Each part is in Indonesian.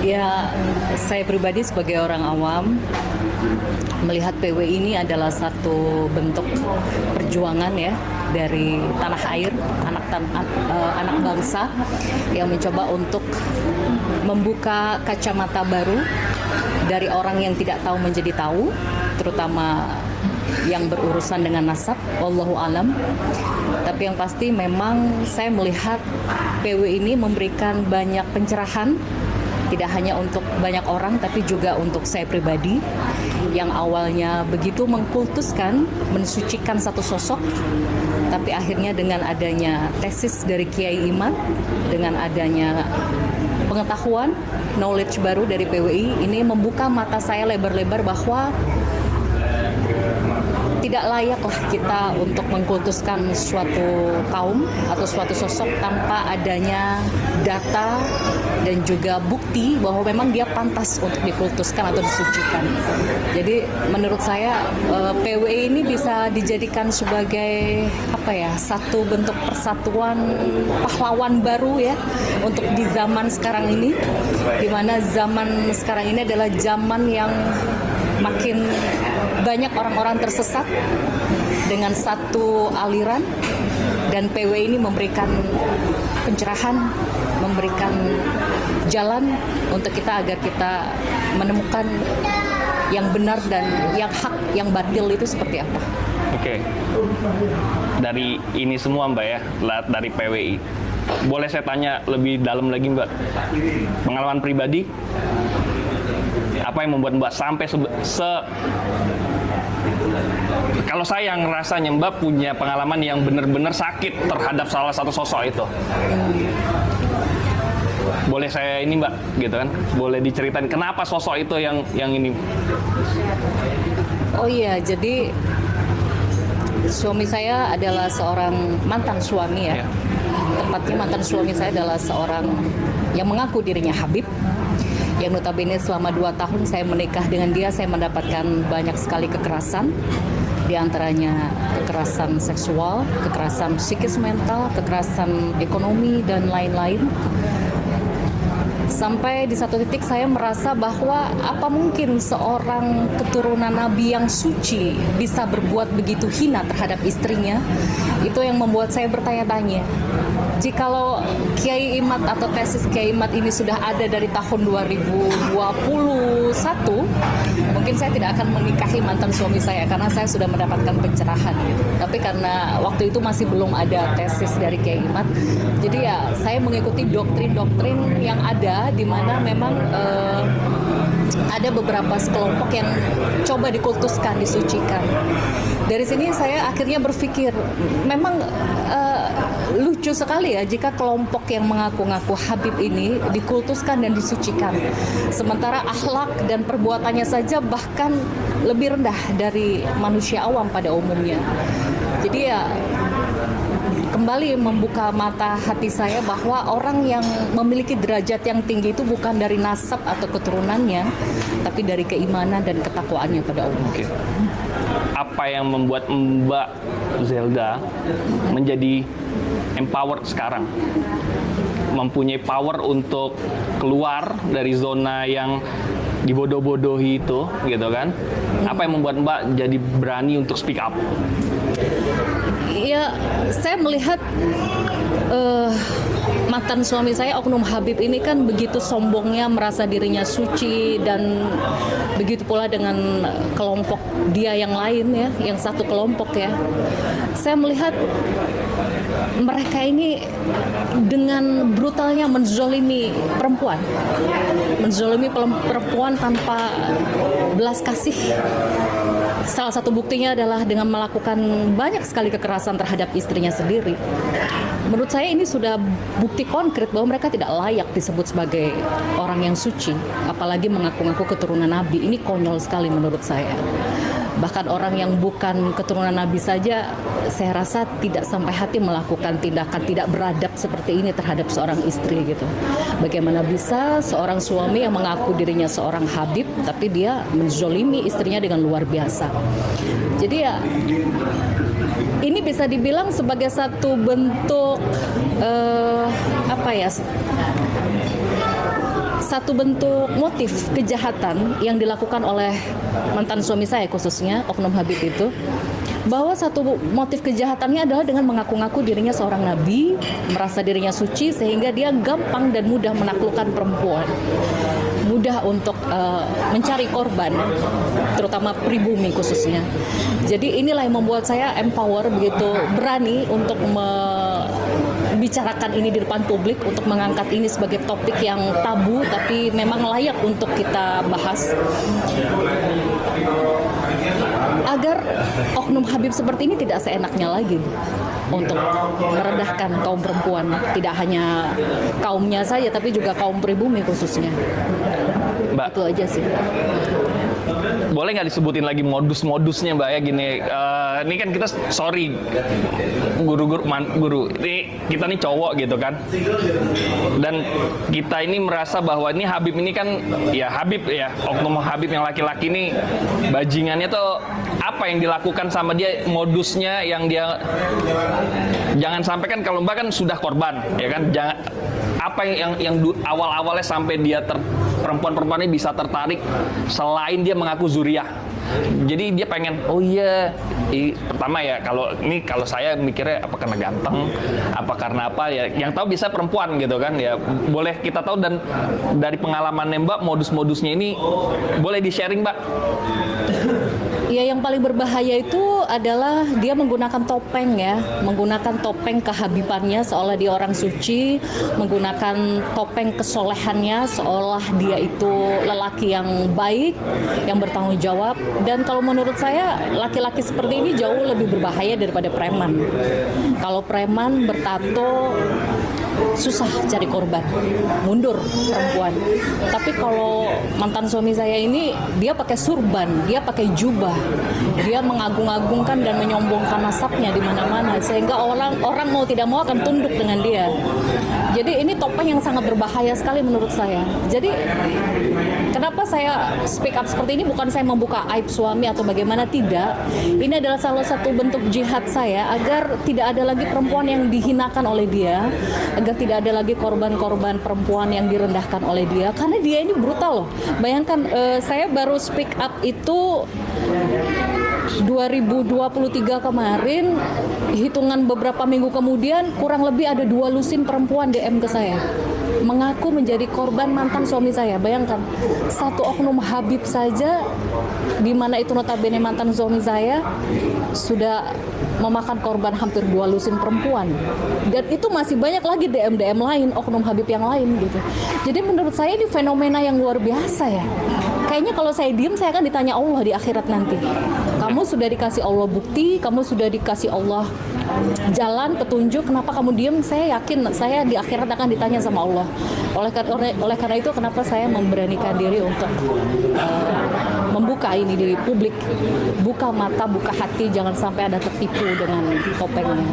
Ya, saya pribadi sebagai orang awam melihat PW ini adalah satu bentuk perjuangan ya dari tanah air, anak bangsa yang mencoba untuk membuka kacamata baru dari orang yang tidak tahu menjadi tahu, terutama yang berurusan dengan nasab, wallahu alam. Tapi yang pasti memang saya melihat PW ini memberikan banyak pencerahan, tidak hanya untuk banyak orang tapi juga untuk saya pribadi yang awalnya begitu mengkultuskan, mensucikan satu sosok, tapi akhirnya dengan adanya tesis dari Kiai Imad, dengan adanya pengetahuan, knowledge baru dari PWI, ini membuka mata saya lebar-lebar bahwa tidak layaklah kita untuk mengkultuskan suatu kaum atau suatu sosok tanpa adanya data dan juga bukti bahwa memang dia pantas untuk dikultuskan atau disucikan. Jadi menurut saya PWI ini bisa dijadikan sebagai satu bentuk persatuan pahlawan baru ya untuk di zaman sekarang ini, di mana zaman sekarang ini adalah zaman yang makin banyak orang-orang tersesat dengan satu aliran, dan PW ini memberikan pencerahan, memberikan jalan untuk kita agar kita menemukan yang benar dan yang hak, yang batil itu seperti apa. Oke. Dari ini semua Mbak ya, dari PWI. Boleh saya tanya lebih dalam lagi Mbak? Pengalaman pribadi, apa yang membuat Mbak sampai kalau saya ngerasanya Mbak punya pengalaman yang benar-benar sakit terhadap salah satu sosok itu. Boleh saya ini Mbak, gitu kan? Boleh diceritain kenapa sosok itu yang ini? Oh iya, jadi suami saya adalah seorang mantan suami ya. Tepatnya mantan suami saya adalah seorang yang mengaku dirinya Habib, yang notabene selama 2 tahun saya menikah dengan dia, saya mendapatkan banyak sekali kekerasan, di antaranya kekerasan seksual, kekerasan psikis mental, kekerasan ekonomi, dan lain-lain. Sampai di satu titik saya merasa bahwa apa mungkin seorang keturunan Nabi yang suci bisa berbuat begitu hina terhadap istrinya. Itu yang membuat saya bertanya-tanya. Jikalau Kiai Imad atau tesis Kiai Imad ini sudah ada dari tahun 2021, mungkin saya tidak akan menikahi mantan suami saya karena saya sudah mendapatkan pencerahan gitu. Tapi karena waktu itu masih belum ada tesis dari Kiai Imad, jadi ya saya mengikuti doktrin-doktrin yang ada, di mana memang ada beberapa sekelompok yang coba dikultuskan, disucikan. Dari sini saya akhirnya berpikir, memang lucu sekali ya jika kelompok yang mengaku-ngaku Habib ini dikultuskan dan disucikan, sementara akhlak dan perbuatannya saja bahkan lebih rendah dari manusia awam pada umumnya. Jadi ya kembali membuka mata hati saya bahwa orang yang memiliki derajat yang tinggi itu bukan dari nasab atau keturunannya, tapi dari keimanan dan ketakwaannya pada Allah. Oke. Apa yang membuat Mbak Zelda menjadi empowered sekarang? Mempunyai power untuk keluar dari zona yang dibodoh-bodohi itu, gitu kan? Apa yang membuat Mbak jadi berani untuk speak up? Ya, saya melihat mantan suami saya, oknum Habib ini kan begitu sombongnya, merasa dirinya suci, dan begitu pula dengan kelompok dia yang lain ya, yang satu kelompok ya. Saya melihat mereka ini dengan brutalnya menzolimi perempuan tanpa belas kasih. Salah satu buktinya adalah dengan melakukan banyak sekali kekerasan terhadap istrinya sendiri. Menurut saya ini sudah bukti konkret bahwa mereka tidak layak disebut sebagai orang yang suci, apalagi mengaku-ngaku keturunan Nabi. Ini konyol sekali menurut saya. Bahkan orang yang bukan keturunan Nabi saja, saya rasa tidak sampai hati melakukan tindakan tidak beradab seperti ini terhadap seorang istri gitu. Bagaimana bisa seorang suami yang mengaku dirinya seorang Habib, tapi dia menzolimi istrinya dengan luar biasa. Jadi ya, ini bisa dibilang sebagai satu bentuk satu bentuk motif kejahatan yang dilakukan oleh mantan suami saya, khususnya Oknum Habib itu, bahwa satu motif kejahatannya adalah dengan mengaku-ngaku dirinya seorang nabi, merasa dirinya suci, sehingga dia gampang dan mudah menaklukkan perempuan, mudah untuk mencari korban, terutama pribumi khususnya. Jadi inilah yang membuat saya empower, begitu berani untuk membicarakan ini di depan publik, untuk mengangkat ini sebagai topik yang tabu tapi memang layak untuk kita bahas, agar Oknum Habib seperti ini tidak seenaknya lagi untuk merendahkan kaum perempuan, tidak hanya kaumnya saja tapi juga kaum pribumi khususnya. Mbak, Itu aja sih. boleh nggak disebutin lagi modus-modusnya, Mbak, ya, gini, ini kan kita, sorry, guru, ini kita nih cowok gitu kan, dan kita ini merasa bahwa ini Habib ini kan, ya Habib ya, Oknum Habib yang laki-laki ini, bajingannya tuh apa yang dilakukan sama dia, modusnya yang dia, jangan sampai kan, kalau Mbak kan sudah korban, ya kan, jangan, apa yang awal-awalnya sampai dia perempuan-perempuan ini bisa tertarik selain dia mengaku zuriah. Jadi dia pengen, oh iya, pertama ya, kalau saya mikirnya apa karena ganteng, apa karena apa ya, yang tahu bisa perempuan gitu kan ya, boleh kita tahu, dan dari pengalamannya Mbak, modus-modusnya ini boleh di-sharing, Mbak? Ya, yang paling berbahaya itu adalah dia menggunakan topeng ya, menggunakan topeng kehabibannya seolah dia orang suci, menggunakan topeng kesolehannya seolah dia itu lelaki yang baik, yang bertanggung jawab. Dan kalau menurut saya laki-laki seperti ini jauh lebih berbahaya daripada preman. Kalau preman bertato susah cari korban, mundur perempuan. Tapi kalau mantan suami saya ini, dia pakai surban, dia pakai jubah, dia mengagung-agungkan dan menyombongkan nasabnya di mana-mana, sehingga orang mau tidak mau akan tunduk dengan dia. Jadi ini topeng yang sangat berbahaya sekali menurut saya. Jadi kenapa saya speak up seperti ini, bukan saya membuka aib suami atau bagaimana, tidak. Ini adalah salah satu bentuk jihad saya agar tidak ada lagi perempuan yang dihinakan oleh dia, agar tidak ada lagi korban-korban perempuan yang direndahkan oleh dia, karena dia ini brutal loh. Bayangkan, saya baru speak up itu 2023 kemarin, hitungan beberapa minggu kemudian kurang lebih ada 2 lusin perempuan DM ke saya mengaku menjadi korban mantan suami saya. Bayangkan, satu Oknum Habib saja, di mana itu notabene mantan suami saya, sudah memakan korban hampir 2 lusin perempuan. Dan itu masih banyak lagi DM-DM lain, Oknum Habib yang lain gitu. Jadi menurut saya ini fenomena yang luar biasa ya. Kayaknya kalau saya diem, saya akan ditanya Allah di akhirat nanti. Kamu sudah dikasih Allah bukti, kamu sudah dikasih Allah jalan, petunjuk, kenapa kamu diem? Saya yakin saya di akhirat akan ditanya sama Allah. Oleh karena itu, kenapa saya memberanikan diri untuk membuka ini di publik, buka mata, buka hati, jangan sampai ada tertipu dengan topengnya.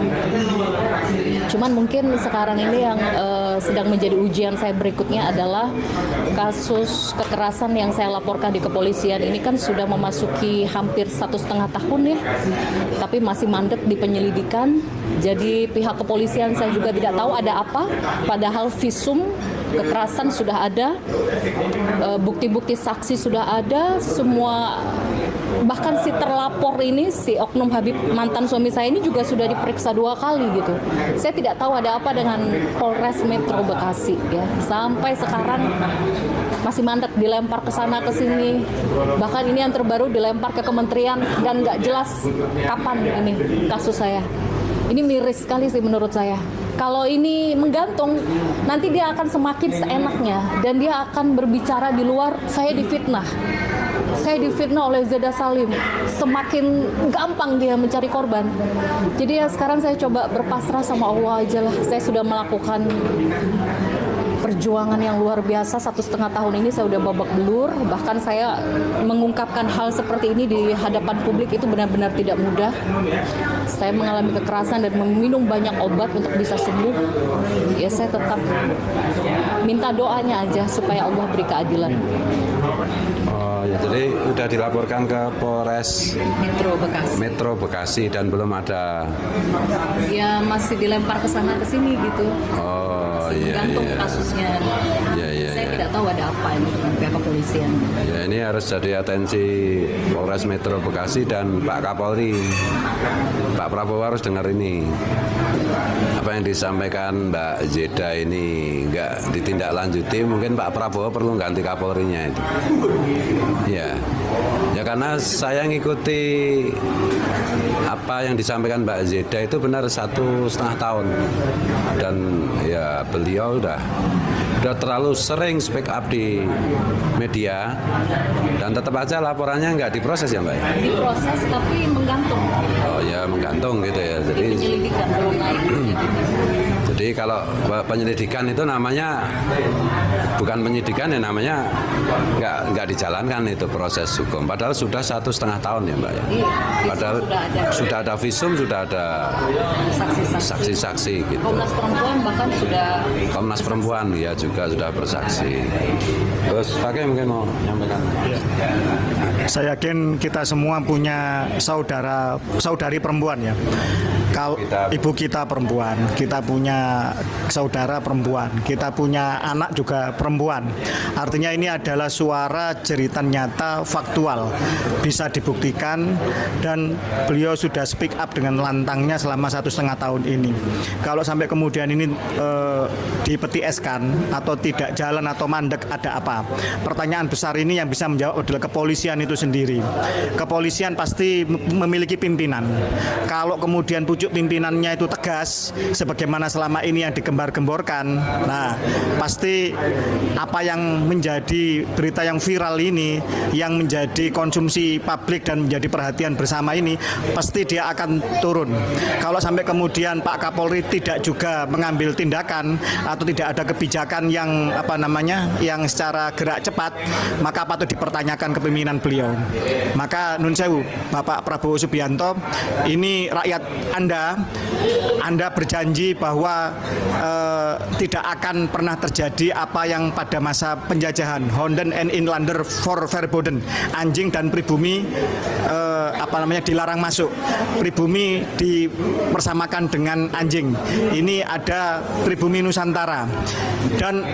Cuman mungkin sekarang ini yang sedang menjadi ujian saya berikutnya adalah kasus kekerasan yang saya laporkan di kepolisian ini kan sudah memasuki hampir 1,5 tahun ya, tapi masih mandek di penyelidikan. Jadi pihak kepolisian saya juga tidak tahu ada apa, padahal visum kekerasan sudah ada, bukti-bukti saksi sudah ada, semua. Bahkan si terlapor ini, si Oknum Habib mantan suami saya ini juga sudah diperiksa 2 kali gitu. Saya tidak tahu ada apa dengan Polres Metro Bekasi ya. Sampai sekarang masih mandek, dilempar ke sana ke sini. Bahkan ini yang terbaru dilempar ke kementerian dan nggak jelas kapan ini kasus saya. Ini miris sekali sih menurut saya. Kalau ini menggantung, nanti dia akan semakin seenaknya dan dia akan berbicara di luar, saya difitnah. Saya difitnah oleh Zeda Salim, semakin gampang dia mencari korban. Jadi ya sekarang saya coba berpasrah sama Allah aja lah. Saya sudah melakukan perjuangan yang luar biasa 1,5 tahun ini, saya udah babak belur. Bahkan saya mengungkapkan hal seperti ini di hadapan publik itu benar-benar tidak mudah. Saya mengalami kekerasan dan meminum banyak obat untuk bisa sembuh. Ya saya tetap minta doanya aja supaya Allah beri keadilan. Oh ya, jadi udah dilaporkan ke Polres Metro Bekasi dan belum ada. Ya masih dilempar ke sana ke sini gitu. Oh masih iya. gantung kasusnya. Iya. Saya tidak nggak tahu ada apa ini dengan pihak kepolisian. Ya, ini harus jadi atensi Polres Metro Bekasi dan Pak Kapolri. Pak Prabowo harus dengar ini. Apa yang disampaikan Mbak Zeda ini nggak ditindaklanjuti, mungkin Pak Prabowo perlu ganti Kapolrinya itu. Ya, ya karena saya ngikuti apa yang disampaikan Mbak Zeda itu benar 1,5 tahun, dan ya beliau udah terlalu sering speak up di media, dan tetap aja laporannya nggak diproses ya Mbak. Diproses tapi menggantung. Oh ya menggantung gitu ya. Jadi Penyelidikan belum naik. Jadi kalau penyelidikan itu namanya bukan penyidikan ya, namanya nggak dijalankan itu proses hukum. Padahal sudah 1,5 tahun ya Mbak ya. Iya, Padahal sudah ada visum, sudah ada saksi-saksi gitu. Komnas Perempuan bahkan sudah. Komnas Perempuan ya juga sudah bersaksi. Terus pakai mungkin mau menyampaikan. Saya yakin kita semua punya saudari perempuan ya. Ibu kita perempuan, kita punya saudara perempuan, kita punya anak juga perempuan. Artinya ini adalah suara jeritan nyata, faktual, bisa dibuktikan, dan beliau sudah speak up dengan lantangnya selama 1,5 tahun ini. Kalau sampai kemudian ini dipetieskan atau tidak jalan atau mandek, ada apa? Pertanyaan besar ini yang bisa menjawab adalah kepolisian itu sendiri. Kepolisian pasti memiliki pimpinan. Kalau kemudian pucuk pimpinannya itu tegas, sebagaimana selama ini yang digembar-gemborkan, nah pasti apa yang menjadi berita yang viral ini, yang menjadi konsumsi publik dan menjadi perhatian bersama ini, pasti dia akan turun. Kalau sampai kemudian Pak Kapolri tidak juga mengambil tindakan atau tidak ada kebijakan yang yang secara gerak cepat, maka patut dipertanyakan kepemimpinan beliau. Maka nun sewu, Bapak Prabowo Subianto, ini rakyat Anda berjanji bahwa tidak akan pernah terjadi apa yang pada masa penjajahan Honden and Inlander for Verboden, anjing dan pribumi dilarang masuk, pribumi dipersamakan dengan anjing. Ini ada pribumi Nusantara, dan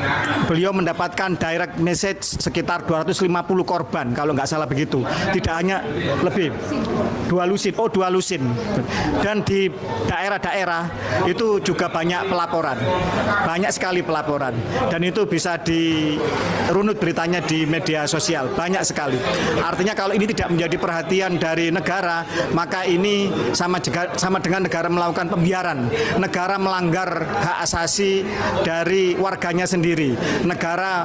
beliau mendapatkan direct message sekitar 250 korban kalau nggak salah begitu, tidak hanya lebih, 2 lusin, dan di daerah-daerah itu juga banyak pelaporan, banyak sekali pelaporan, dan itu bisa dirunut beritanya di media sosial, banyak sekali. Artinya kalau ini tidak menjadi perhatian dari negara, maka ini sama dengan negara melakukan pembiaran, negara melanggar hak asasi dari warganya sendiri, negara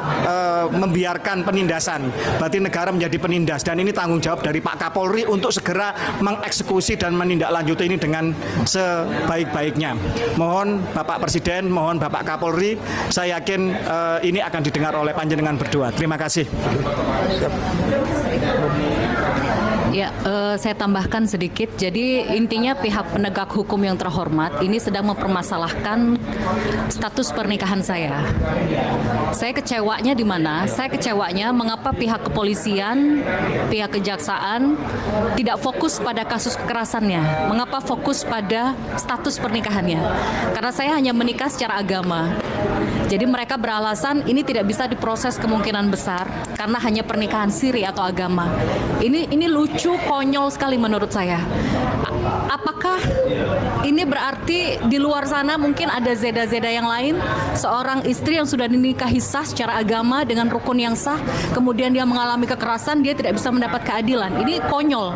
membiarkan penindasan, berarti negara menjadi penindas, dan ini tanggung jawab dari Pak Kapolri untuk segera mengeksekusi dan menindaklanjuti ini dengan sebaik-baiknya. Mohon Bapak Presiden, mohon Bapak Kapolri, saya yakin ini akan didengar oleh panjenengan berdua. Terima kasih. Ya, saya tambahkan sedikit. Jadi intinya pihak penegak hukum yang terhormat ini sedang mempermasalahkan status pernikahan saya. Saya kecewanya di mana? Saya kecewanya mengapa pihak kepolisian, pihak kejaksaan tidak fokus pada kasus kekerasannya. Mengapa fokus pada status pernikahannya? Karena saya hanya menikah secara agama. Jadi mereka beralasan ini tidak bisa diproses kemungkinan besar karena hanya pernikahan siri atau agama. Ini lucu, konyol sekali menurut saya. Apakah ini berarti di luar sana mungkin ada zeda-zeda yang lain, seorang istri yang sudah dinikahi sah secara agama dengan rukun yang sah, kemudian dia mengalami kekerasan, dia tidak bisa mendapat keadilan. Ini konyol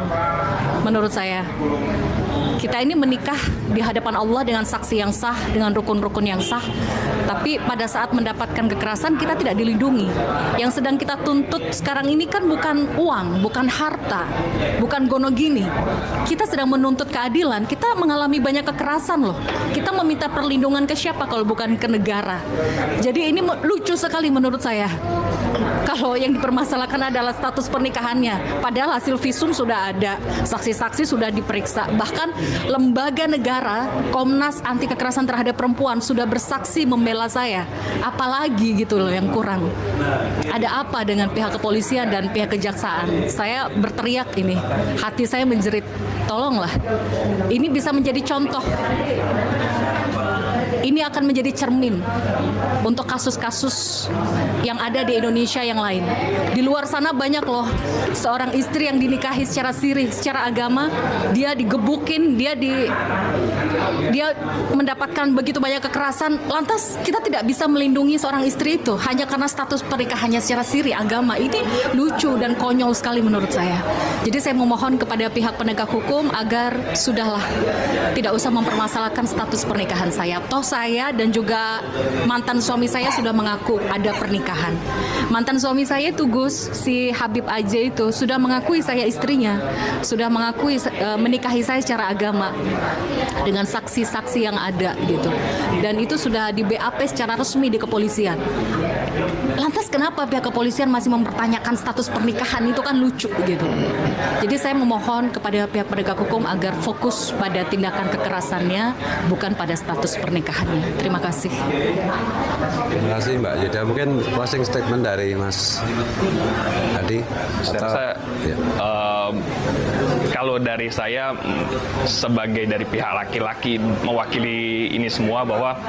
menurut saya. Kita ini menikah di hadapan Allah dengan saksi yang sah, dengan rukun-rukun yang sah. Tapi pada saat mendapatkan kekerasan kita tidak dilindungi. Yang sedang kita tuntut sekarang ini kan bukan uang, bukan harta, bukan gonogini. Kita sedang menuntut keadilan. Kita mengalami banyak kekerasan loh. Kita meminta perlindungan ke siapa kalau bukan ke negara. Jadi ini lucu sekali menurut saya. Kalau yang dipermasalahkan adalah status pernikahannya, padahal hasil visum sudah ada, saksi-saksi sudah diperiksa, bahkan lembaga negara Komnas Anti Kekerasan Terhadap Perempuan sudah bersaksi membela saya. Apalagi gitu loh yang kurang. Ada apa dengan pihak kepolisian dan pihak kejaksaan? Saya berteriak ini, hati saya menjerit. Tolonglah, ini bisa menjadi contoh. Ini akan menjadi cermin untuk kasus-kasus yang ada di Indonesia yang lain. Di luar sana banyak loh seorang istri yang dinikahi secara siri, secara agama, dia digebukin, dia mendapatkan begitu banyak kekerasan. Lantas kita tidak bisa melindungi seorang istri itu hanya karena status pernikahannya secara siri agama. Ini lucu dan konyol sekali menurut saya. Jadi saya memohon kepada pihak penegak hukum agar sudahlah, tidak usah mempermasalahkan status pernikahan saya. Toh saya dan juga mantan suami saya sudah mengaku ada pernikahan. Mantan suami saya itu Gus, si Habib Aja itu sudah mengakui saya istrinya, sudah mengakui menikahi saya secara agama dengan saksi-saksi yang ada gitu. Dan itu sudah di BAP secara resmi di kepolisian. Lantas kenapa pihak kepolisian masih mempertanyakan status pernikahan? Itu kan lucu gitu. Jadi saya memohon kepada pihak penegak hukum agar fokus pada tindakan kekerasannya, bukan pada status pernikahannya. Terima kasih. Terima kasih Mbak Jeda. Mungkin closing statement dari Mas Hadi. Saya Atau, rasa ya. Kalau dari saya sebagai dari pihak laki-laki mewakili ini semua, bahwa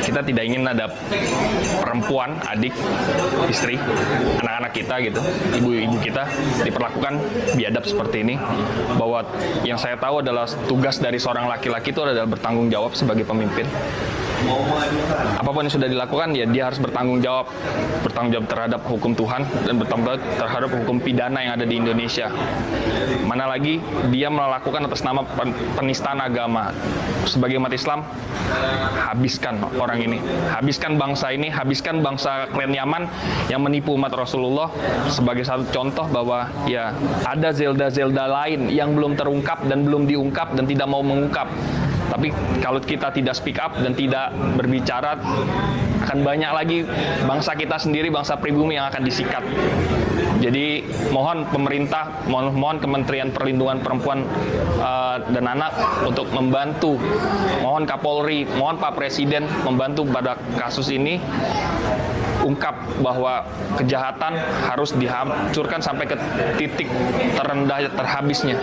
kita tidak ingin ada perempuan, adik, istri, anak-anak kita gitu, ibu-ibu kita diperlakukan biadab seperti ini. Bahwa yang saya tahu adalah tugas dari seorang laki-laki itu adalah bertanggung jawab sebagai pemimpin. Apapun yang sudah dilakukan, ya dia harus bertanggung jawab terhadap hukum Tuhan dan bertanggung jawab terhadap hukum pidana yang ada di Indonesia. Mana lagi dia melakukan atas nama penistaan agama. Sebagai umat Islam, habiskan orang ini, habiskan bangsa ini, habiskan bangsa klan Yaman yang menipu umat Rasulullah. Sebagai satu contoh bahwa ya ada Zelda-Zelda lain yang belum terungkap dan belum diungkap dan tidak mau mengungkap. Tapi kalau kita tidak speak up dan tidak berbicara, akan banyak lagi bangsa kita sendiri, bangsa pribumi yang akan disikat. Jadi mohon pemerintah, mohon Kementerian Perlindungan Perempuan dan Anak untuk membantu. Mohon Kapolri, mohon Pak Presiden membantu pada kasus ini. Ungkap bahwa kejahatan harus dihancurkan sampai ke titik terendah, terhabisnya.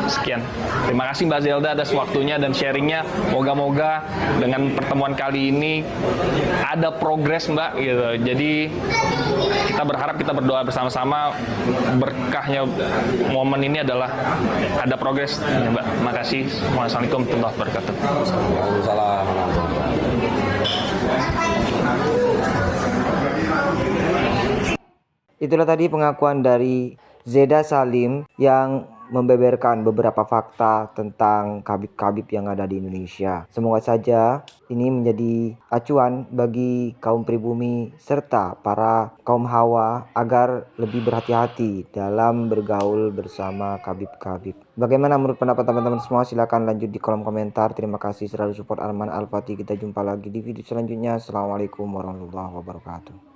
Sekian. Terima kasih Mbak Zelda atas waktunya dan sharingnya. Moga-moga dengan pertemuan kali ini ada progres Mbak gitu. Jadi kita berharap, kita berdoa bersama-sama, berkahnya momen ini adalah ada progres Mbak. Terima kasih. Wassalamualaikum warahmatullahi wabarakatuh. Waalaikumsalam. Itulah tadi pengakuan dari Zeda Salim yang membeberkan beberapa fakta tentang Khabib-Khabib yang ada di Indonesia. Semoga saja ini menjadi acuan bagi kaum pribumi serta para kaum hawa agar lebih berhati-hati dalam bergaul bersama Khabib-Khabib. Bagaimana menurut pendapat teman-teman semua? Silahkan lanjut di kolom komentar. Terima kasih selalu support Arman Al-Fatih. Kita jumpa lagi di video selanjutnya. Assalamualaikum warahmatullahi wabarakatuh.